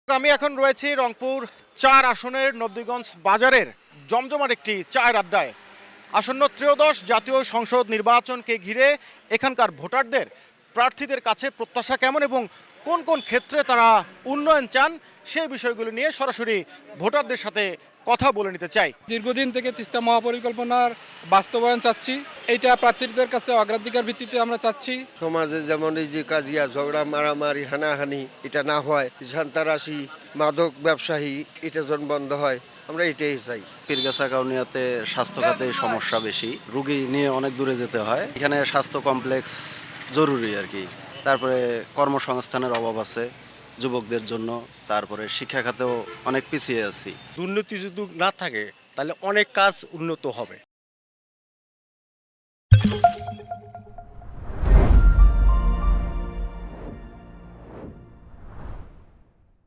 আমি এখন রয়েছি রংপুর ৪ আসনের নবীগঞ্জ বাজারের জমজমাট একটি চায়ের আড্ডায়। আসন্ন ত্রয়োদশ জাতীয় সংসদ নির্বাচনকে ঘিরে এখানকার ভোটারদের প্রার্থীদের কাছে প্রত্যাশা কেমন এবং কোন কোন ক্ষেত্রে তারা উন্নয়ন চান সেই বিষয়গুলো নিয়ে সরাসরি ভোটারদের সাথে কথা বলে নিতে চাই। দীর্ঘদিন থেকে তিস্তা মহাপরিকল্পনার বাস্তবায়ন চাচ্ছি। এইটা প্রার্থীদের কাছে অগ্রাধিকার ভিত্তিতে আমরা চাচ্ছি। সমাজে যেমন এই যে কাজিয়া ঝগড়া মারামারি হানাহানি এটা না হয়, সন্ত্রাসী মাদক ব্যবসায়ী এটা যেন বন্ধ হয়, আমরা এটাই চাই। পীরগাছা কাউনিয়াতে স্বাস্থ্য খাতে সমস্যা বেশি, রুগী নিয়ে অনেক দূরে যেতে হয়। এখানে স্বাস্থ্য কমপ্লেক্স জরুরি আর কি। তারপরে কর্মসংস্থানের অভাব আছে যুবকদের জন্য। তারপরে শিক্ষা খাতেও অনেক পিছিয়ে আছি। দুর্নীতি যদি না থাকে তাহলে অনেক কাজ উন্নত হবে।